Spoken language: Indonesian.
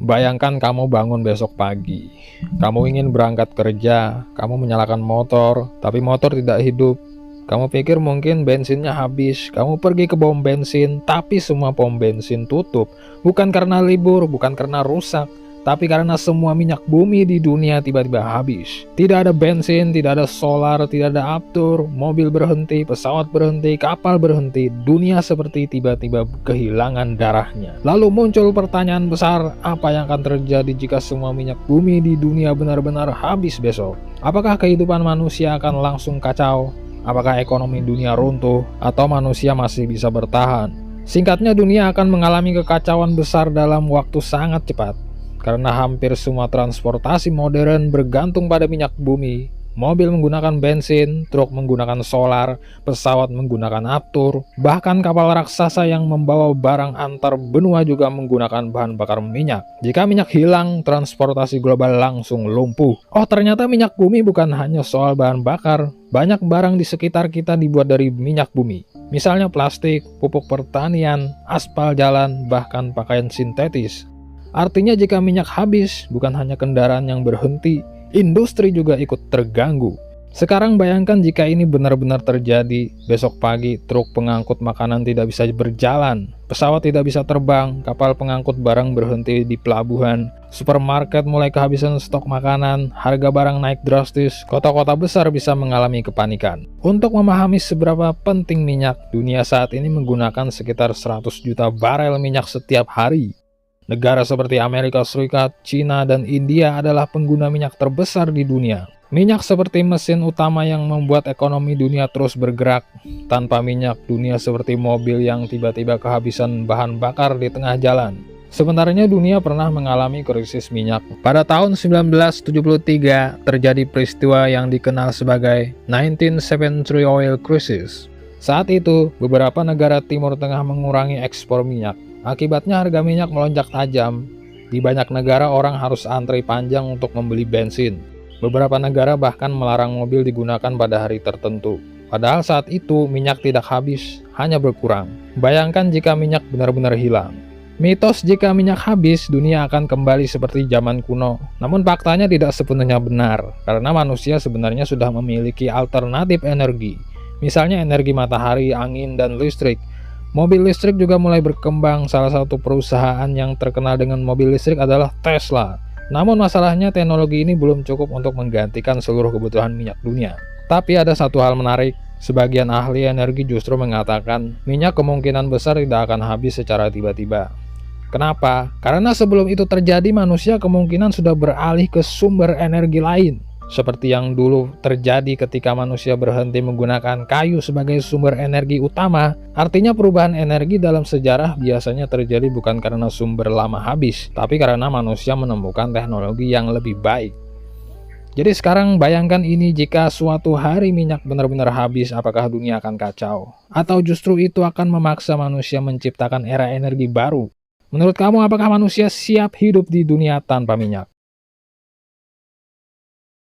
Bayangkan kamu bangun besok pagi. Kamu ingin berangkat kerja, kamu menyalakan motor, tapi motor tidak hidup. Kamu pikir mungkin bensinnya habis, kamu pergi ke pom bensin, tapi semua pom bensin tutup. Bukan karena libur, bukan karena rusak, tapi karena semua minyak bumi di dunia tiba-tiba habis. Tidak ada bensin, tidak ada solar, tidak ada aftur, mobil berhenti, pesawat berhenti, kapal berhenti. Dunia seperti tiba-tiba kehilangan darahnya. Lalu muncul pertanyaan besar, apa yang akan terjadi jika semua minyak bumi di dunia benar-benar habis besok? Apakah kehidupan manusia akan langsung kacau? Apakah ekonomi dunia runtuh? Atau manusia masih bisa bertahan? Singkatnya, dunia akan mengalami kekacauan besar dalam waktu sangat cepat. Karena hampir semua transportasi modern bergantung pada minyak bumi. Mobil menggunakan bensin, truk menggunakan solar, pesawat menggunakan aftur, bahkan kapal raksasa yang membawa barang antar benua juga menggunakan bahan bakar minyak. Jika minyak hilang, transportasi global langsung lumpuh. Oh, ternyata minyak bumi bukan hanya soal bahan bakar. Banyak barang di sekitar kita dibuat dari minyak bumi. Misalnya plastik, pupuk pertanian, aspal jalan, bahkan pakaian sintetis. Artinya jika minyak habis, bukan hanya kendaraan yang berhenti, industri juga ikut terganggu. Sekarang bayangkan jika ini benar-benar terjadi, besok pagi truk pengangkut makanan tidak bisa berjalan, pesawat tidak bisa terbang, kapal pengangkut barang berhenti di pelabuhan, supermarket mulai kehabisan stok makanan, harga barang naik drastis, kota-kota besar bisa mengalami kepanikan. Untuk memahami seberapa penting minyak, dunia saat ini menggunakan sekitar 100 juta barel minyak setiap hari. Negara seperti Amerika Serikat, China, dan India adalah pengguna minyak terbesar di dunia. Minyak seperti mesin utama yang membuat ekonomi dunia terus bergerak. Tanpa minyak, dunia seperti mobil yang tiba-tiba kehabisan bahan bakar di tengah jalan. Sebenarnya dunia pernah mengalami krisis minyak. Pada tahun 1973, terjadi peristiwa yang dikenal sebagai 1973 Oil Crisis. Saat itu, beberapa negara Timur Tengah mengurangi ekspor minyak. Akibatnya harga minyak melonjak tajam. Di banyak negara orang harus antri panjang untuk membeli bensin. Beberapa negara bahkan melarang mobil digunakan pada hari tertentu. Padahal saat itu minyak tidak habis, hanya berkurang. Bayangkan jika minyak benar-benar hilang. Mitos jika minyak habis, dunia akan kembali seperti zaman kuno. Namun faktanya tidak sepenuhnya benar, karena manusia sebenarnya sudah memiliki alternatif energi. Misalnya energi matahari, angin, dan listrik. Mobil listrik juga mulai berkembang. Salah satu perusahaan yang terkenal dengan mobil listrik adalah Tesla. Namun masalahnya teknologi ini belum cukup untuk menggantikan seluruh kebutuhan minyak dunia. Tapi ada satu hal menarik, sebagian ahli energi justru mengatakan minyak kemungkinan besar tidak akan habis secara tiba-tiba. Kenapa? Karena sebelum itu terjadi manusia kemungkinan sudah beralih ke sumber energi lain. Seperti yang dulu terjadi ketika manusia berhenti menggunakan kayu sebagai sumber energi utama. Artinya perubahan energi dalam sejarah biasanya terjadi bukan karena sumber lama habis, tapi karena manusia menemukan teknologi yang lebih baik. Jadi sekarang bayangkan ini, jika suatu hari minyak benar-benar habis, apakah dunia akan kacau? Atau justru itu akan memaksa manusia menciptakan era energi baru? Menurut kamu, apakah manusia siap hidup di dunia tanpa minyak?